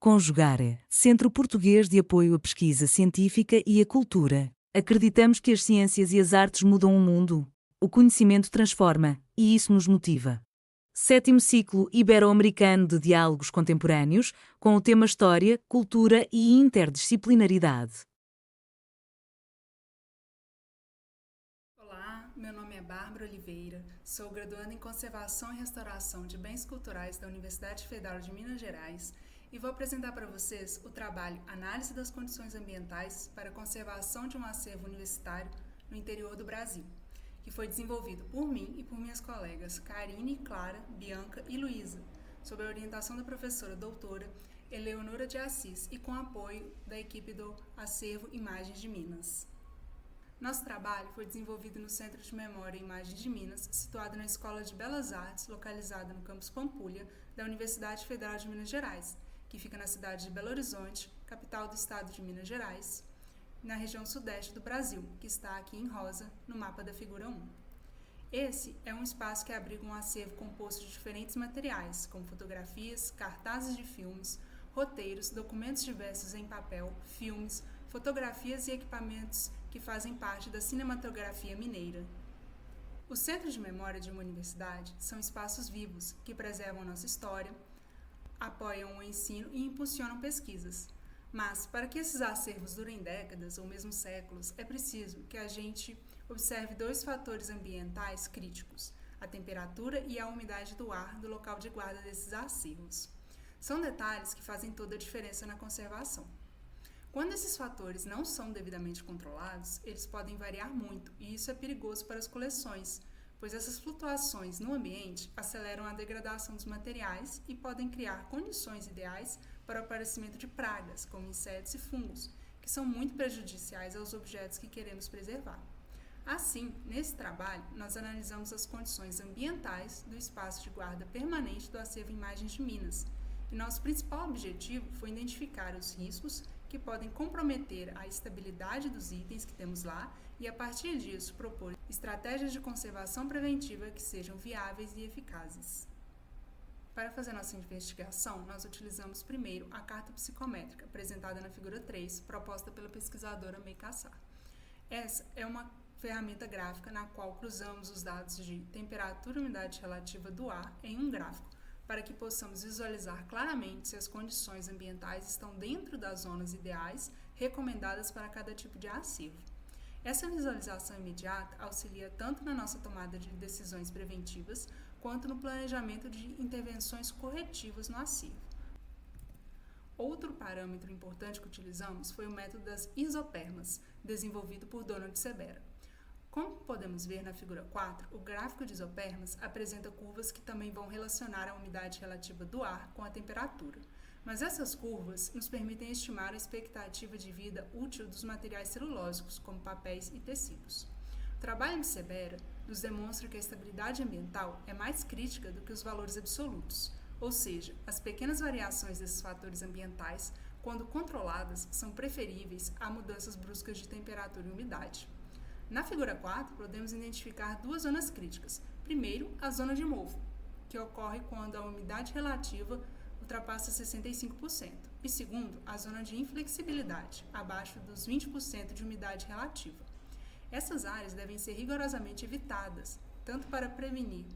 Conjugare, Centro Português de Apoio à Pesquisa Científica e à Cultura. Acreditamos que as ciências e as artes mudam o mundo. O conhecimento transforma, e isso nos motiva. Sétimo ciclo ibero-americano de diálogos contemporâneos, com o tema História, Cultura e Interdisciplinaridade. Olá, meu nome é Bárbara Oliveira, sou graduanda em Conservação e Restauração de Bens Culturais da Universidade Federal de Minas Gerais e vou apresentar para vocês o trabalho Análise das Condições Ambientais para a Conservação de um Acervo Universitário no Interior do Brasil, que foi desenvolvido por mim e por minhas colegas Karine, Clara, Bianca e Luísa, sob a orientação da professora doutora Eleonora de Assis e com apoio da equipe do Acervo Imagens de Minas. Nosso trabalho foi desenvolvido no Centro de Memória e Imagens de Minas, situado na Escola de Belas Artes, localizada no campus Pampulha, da Universidade Federal de Minas Gerais, que fica na cidade de Belo Horizonte, capital do estado de Minas Gerais, na região sudeste do Brasil, que está aqui em rosa, no mapa da figura 1. Esse é um espaço que abriga um acervo composto de diferentes materiais, como fotografias, cartazes de filmes, roteiros, documentos diversos em papel, filmes, fotografias e equipamentos que fazem parte da cinematografia mineira. Os centros de memória de uma universidade são espaços vivos que preservam nossa história, apoiam o ensino e impulsionam pesquisas. Mas, para que esses acervos durem décadas ou mesmo séculos, é preciso que a gente observe dois fatores ambientais críticos: a temperatura e a umidade do ar do local de guarda desses acervos. São detalhes que fazem toda a diferença na conservação. Quando esses fatores não são devidamente controlados, eles podem variar muito, e isso é perigoso para as coleções, pois essas flutuações no ambiente aceleram a degradação dos materiais e podem criar condições ideais para o aparecimento de pragas, como insetos e fungos, que são muito prejudiciais aos objetos que queremos preservar. Assim, nesse trabalho, nós analisamos as condições ambientais do espaço de guarda permanente do Acervo Imagens de Minas, e nosso principal objetivo foi identificar os riscos que podem comprometer a estabilidade dos itens que temos lá e, a partir disso, propor estratégias de conservação preventiva que sejam viáveis e eficazes. Para fazer nossa investigação, nós utilizamos primeiro a carta psicométrica, apresentada na figura 3, proposta pela pesquisadora May Cassar. Essa é uma ferramenta gráfica na qual cruzamos os dados de temperatura e umidade relativa do ar em um gráfico, para que possamos visualizar claramente se as condições ambientais estão dentro das zonas ideais recomendadas para cada tipo de acervo. Essa visualização imediata auxilia tanto na nossa tomada de decisões preventivas, quanto no planejamento de intervenções corretivas no acervo. Outro parâmetro importante que utilizamos foi o método das isopermas, desenvolvido por Donald Sebera. Como podemos ver na figura 4, o gráfico de isopermas apresenta curvas que também vão relacionar a umidade relativa do ar com a temperatura. Mas essas curvas nos permitem estimar a expectativa de vida útil dos materiais celulósicos, como papéis e tecidos. O trabalho de Sebera nos demonstra que a estabilidade ambiental é mais crítica do que os valores absolutos, ou seja, as pequenas variações desses fatores ambientais, quando controladas, são preferíveis a mudanças bruscas de temperatura e umidade. Na figura 4, podemos identificar duas zonas críticas. Primeiro, a zona de mofo, que ocorre quando a umidade relativa ultrapassa 65%. E segundo, a zona de inflexibilidade, abaixo dos 20% de umidade relativa. Essas áreas devem ser rigorosamente evitadas, tanto para prevenir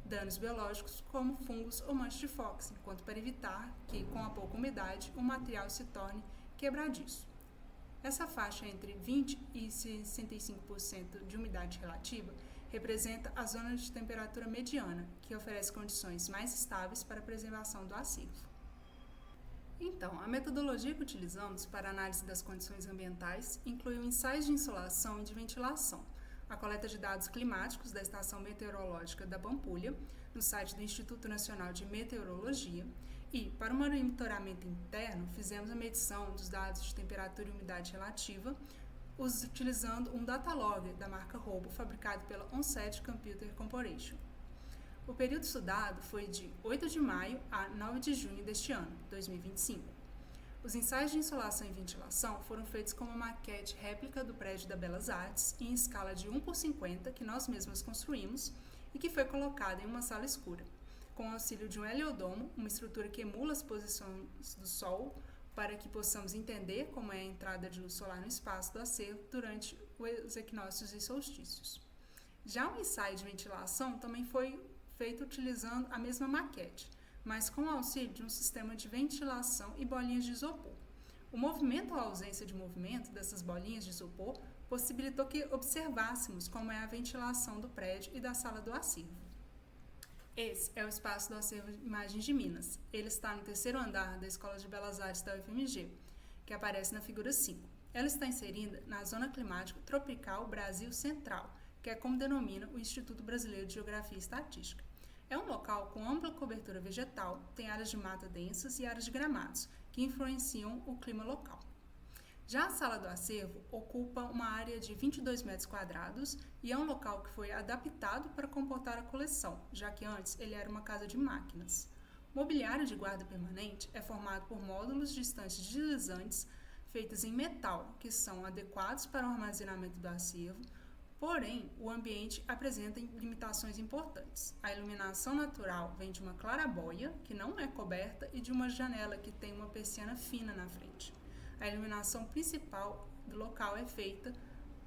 danos biológicos como fungos ou manchas de Fox, quanto para evitar que, com a pouca umidade, o material se torne quebradiço. Essa faixa entre 20% e 65% de umidade relativa representa a zona de temperatura mediana, que oferece condições mais estáveis para a preservação do acervo. Então, a metodologia que utilizamos para a análise das condições ambientais inclui ensaios de insolação e de ventilação, a coleta de dados climáticos da Estação Meteorológica da Pampulha, no site do Instituto Nacional de Meteorologia, e, para o monitoramento interno, fizemos a medição dos dados de temperatura e umidade relativa, utilizando um datalogger da marca Robo, fabricado pela Onset Computer Corporation. O período estudado foi de 8 de maio a 9 de junho deste ano, 2025. Os ensaios de insolação e ventilação foram feitos com uma maquete réplica do prédio da Belas Artes em escala de 1:50 que nós mesmos construímos e que foi colocada em uma sala escura. com o auxílio de um heliodomo, uma estrutura que emula as posições do Sol, para que possamos entender como é a entrada de luz solar no espaço do acervo durante os equinócios e solstícios. Já o ensaio de ventilação também foi feito utilizando a mesma maquete, mas com o auxílio de um sistema de ventilação e bolinhas de isopor. O movimento ou a ausência de movimento dessas bolinhas de isopor possibilitou que observássemos como é a ventilação do prédio e da sala do acervo. Esse é o espaço do acervo de imagens de Minas. Ele está no 3º andar da Escola de Belas Artes da UFMG, que aparece na figura 5. Ela está inserida na Zona Climática Tropical Brasil Central, que é como denomina o Instituto Brasileiro de Geografia e Estatística. É um local com ampla cobertura vegetal, tem áreas de mata densas e áreas de gramados, que influenciam o clima local. Já a sala do acervo ocupa uma área de 22 metros quadrados e é um local que foi adaptado para comportar a coleção, já que antes ele era uma casa de máquinas. O mobiliário de guarda permanente é formado por módulos de estantes deslizantes feitas em metal, que são adequados para o armazenamento do acervo, porém, o ambiente apresenta limitações importantes. A iluminação natural vem de uma claraboia, que não é coberta, e de uma janela que tem uma persiana fina na frente. A iluminação principal do local é feita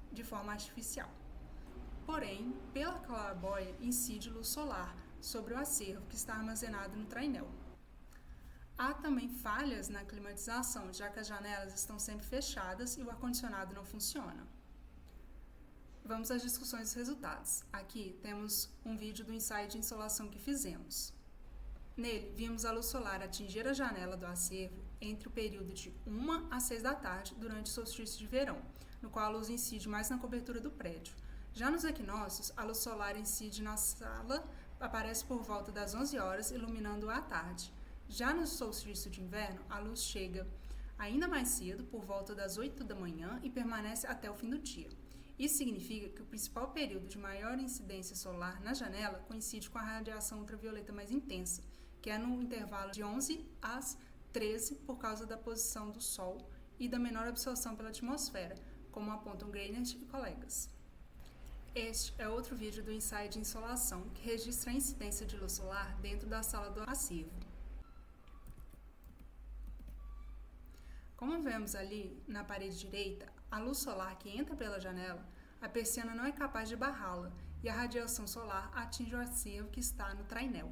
de forma artificial. Porém, pela claraboia incide luz solar sobre o acervo que está armazenado no trainel. Há também falhas na climatização, já que as janelas estão sempre fechadas e o ar-condicionado não funciona. Vamos às discussões dos resultados. Aqui temos um vídeo do ensaio de insolação que fizemos. Nele, vimos a luz solar atingir a janela do acervo entre o período de 1 às 6 da tarde durante o solstício de verão, no qual a luz incide mais na cobertura do prédio. Já nos equinócios, a luz solar incide na sala, aparece por volta das 11 horas, iluminando-a à tarde. Já no solstício de inverno, a luz chega ainda mais cedo, por volta das 8 da manhã, e permanece até o fim do dia. Isso significa que o principal período de maior incidência solar na janela coincide com a radiação ultravioleta mais intensa, que é no intervalo de 11 às 13 por causa da posição do Sol e da menor absorção pela atmosfera, como apontam Greinert e colegas. Este é outro vídeo do ensaio de insolação, que registra a incidência de luz solar dentro da sala do acervo. Como vemos ali na parede direita, a luz solar que entra pela janela, a persiana não é capaz de barrá-la e a radiação solar atinge o acervo que está no trainel.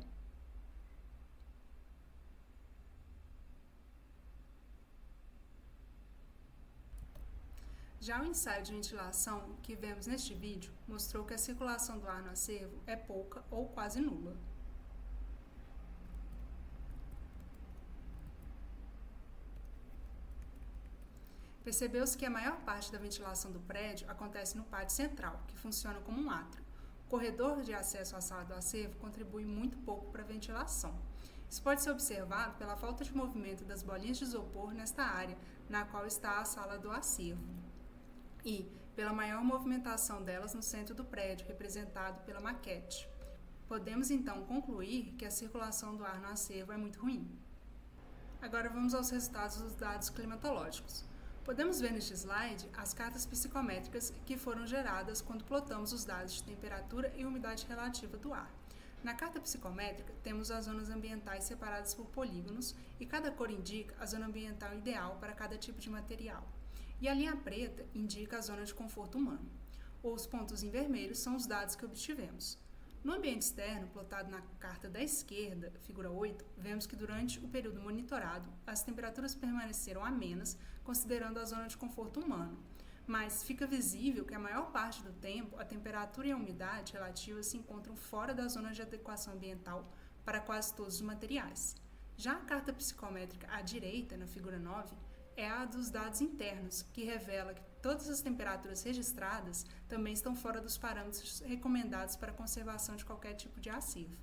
Já o ensaio de ventilação que vemos neste vídeo mostrou que a circulação do ar no acervo é pouca ou quase nula. Percebeu-se que a maior parte da ventilação do prédio acontece no pátio central, que funciona como um átrio. O corredor de acesso à sala do acervo contribui muito pouco para a ventilação. Isso pode ser observado pela falta de movimento das bolinhas de isopor nesta área, na qual está a sala do acervo, e pela maior movimentação delas no centro do prédio, representado pela maquete. Podemos então concluir que a circulação do ar no acervo é muito ruim. Agora vamos aos resultados dos dados climatológicos. Podemos ver neste slide as cartas psicométricas que foram geradas quando plotamos os dados de temperatura e umidade relativa do ar. Na carta psicométrica, temos as zonas ambientais separadas por polígonos e cada cor indica a zona ambiental ideal para cada tipo de material. E a linha preta indica a zona de conforto humano. Os pontos em vermelho são os dados que obtivemos. No ambiente externo, plotado na carta da esquerda, figura 8, vemos que durante o período monitorado, as temperaturas permaneceram amenas, considerando a zona de conforto humano. Mas fica visível que a maior parte do tempo, a temperatura e a umidade relativa se encontram fora da zona de adequação ambiental para quase todos os materiais. Já a carta psicométrica à direita, na figura 9, é a dos dados internos, que revela que todas as temperaturas registradas também estão fora dos parâmetros recomendados para a conservação de qualquer tipo de acervo.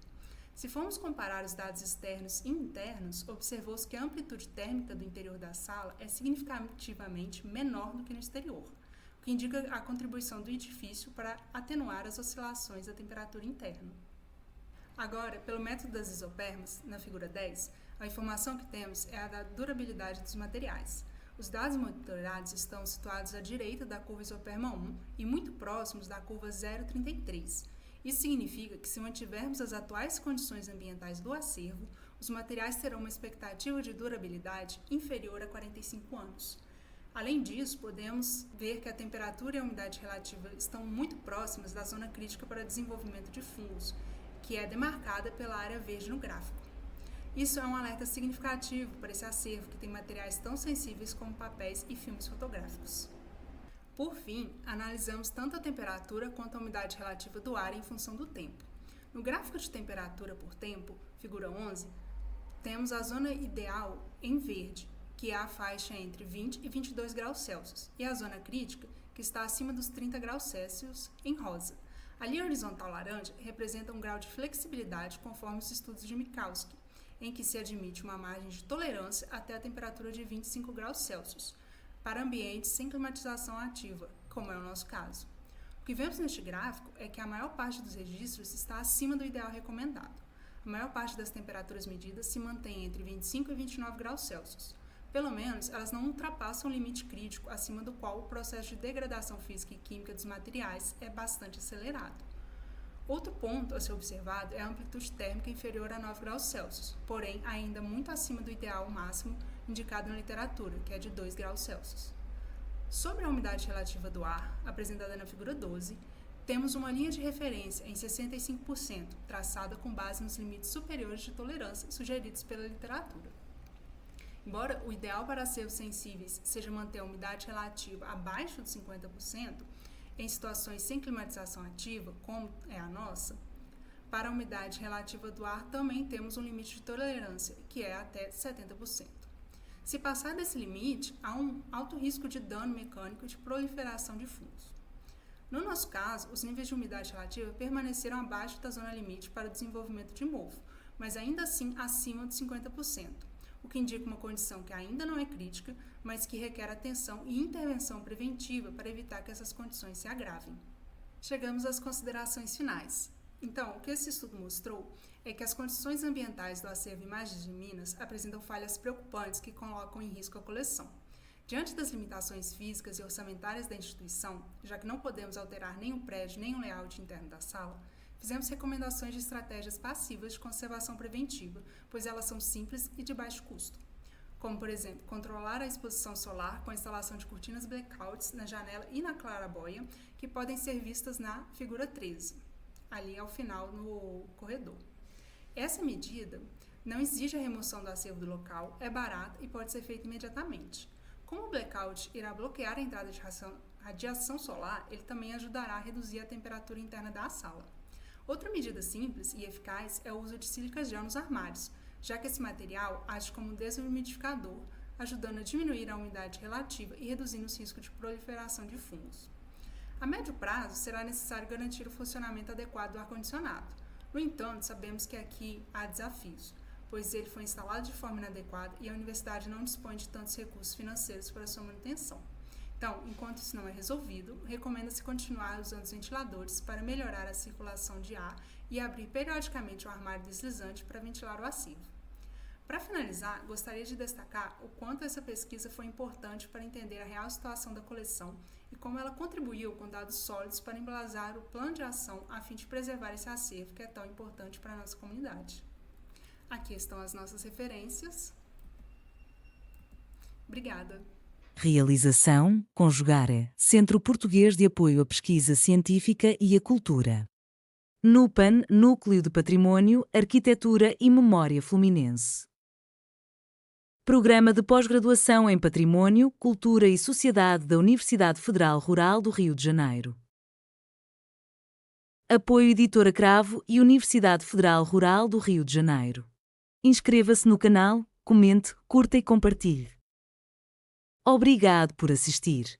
Se formos comparar os dados externos e internos, observou-se que a amplitude térmica do interior da sala é significativamente menor do que no exterior, o que indica a contribuição do edifício para atenuar as oscilações da temperatura interna. Agora, pelo método das isopermas, na figura 10, a informação que temos é a da durabilidade dos materiais. Os dados monitorados estão situados à direita da curva isoperma 1 e muito próximos da curva 0,33. Isso significa que, se mantivermos as atuais condições ambientais do acervo, os materiais terão uma expectativa de durabilidade inferior a 45 anos. Além disso, podemos ver que a temperatura e a umidade relativa estão muito próximas da zona crítica para desenvolvimento de fungos, que é demarcada pela área verde no gráfico. Isso é um alerta significativo para esse acervo que tem materiais tão sensíveis como papéis e filmes fotográficos. Por fim, analisamos tanto a temperatura quanto a umidade relativa do ar em função do tempo. No gráfico de temperatura por tempo, figura 11, temos a zona ideal em verde, que é a faixa entre 20 e 22 graus Celsius, e a zona crítica, que está acima dos 30 graus Celsius, em rosa. A linha horizontal laranja representa um grau de flexibilidade conforme os estudos de Minkowski, em que se admite uma margem de tolerância até a temperatura de 25 graus Celsius, para ambientes sem climatização ativa, como é o nosso caso. O que vemos neste gráfico é que a maior parte dos registros está acima do ideal recomendado. A maior parte das temperaturas medidas se mantém entre 25 e 29 graus Celsius. Pelo menos, elas não ultrapassam o limite crítico acima do qual o processo de degradação física e química dos materiais é bastante acelerado. Outro ponto a ser observado é a amplitude térmica inferior a 9 graus Celsius, porém ainda muito acima do ideal máximo indicado na literatura, que é de 2 graus Celsius. Sobre a umidade relativa do ar, apresentada na figura 12, temos uma linha de referência em 65%, traçada com base nos limites superiores de tolerância sugeridos pela literatura. Embora o ideal para acervos sensíveis seja manter a umidade relativa abaixo de 50%, em situações sem climatização ativa, como é a nossa, para a umidade relativa do ar também temos um limite de tolerância, que é até 70%. Se passar desse limite, há um alto risco de dano mecânico e de proliferação de fungos. No nosso caso, os níveis de umidade relativa permaneceram abaixo da zona limite para o desenvolvimento de mofo, mas ainda assim acima de 50%, o que indica uma condição que ainda não é crítica, mas que requer atenção e intervenção preventiva para evitar que essas condições se agravem. Chegamos às considerações finais. Então, o que esse estudo mostrou é que as condições ambientais do acervo Imagens de Minas apresentam falhas preocupantes que colocam em risco a coleção. Diante das limitações físicas e orçamentárias da instituição, já que não podemos alterar nem o prédio nem o layout interno da sala, fizemos recomendações de estratégias passivas de conservação preventiva, pois elas são simples e de baixo custo. Como, por exemplo, controlar a exposição solar com a instalação de cortinas blackouts na janela e na clarabóia, que podem ser vistas na figura 13, ali ao final no corredor. Essa medida não exige a remoção do acervo do local, é barata e pode ser feita imediatamente. Como o blackout irá bloquear a entrada de radiação solar, ele também ajudará a reduzir a temperatura interna da sala. Outra medida simples e eficaz é o uso de sílica gel nos armários, já que esse material age como desumidificador, ajudando a diminuir a umidade relativa e reduzindo os riscos de proliferação de fungos. A médio prazo, será necessário garantir o funcionamento adequado do ar-condicionado. No entanto, sabemos que aqui há desafios, pois ele foi instalado de forma inadequada e a universidade não dispõe de tantos recursos financeiros para sua manutenção. Então, enquanto isso não é resolvido, recomenda-se continuar usando os ventiladores para melhorar a circulação de ar e abrir periodicamente o armário deslizante para ventilar o acervo. Para finalizar, gostaria de destacar o quanto essa pesquisa foi importante para entender a real situação da coleção e como ela contribuiu com dados sólidos para embasar o plano de ação a fim de preservar esse acervo que é tão importante para a nossa comunidade. Aqui estão as nossas referências. Obrigada. Realização, Conjugare, Centro Português de Apoio à Pesquisa Científica e à Cultura. NUPAN, Núcleo de Patrimônio, Arquitetura e Memória Fluminense. Programa de Pós-Graduação em Patrimônio, Cultura e Sociedade da Universidade Federal Rural do Rio de Janeiro. Apoio Editora Cravo e Universidade Federal Rural do Rio de Janeiro. Inscreva-se no canal, comente, curta e compartilhe. Obrigado por assistir.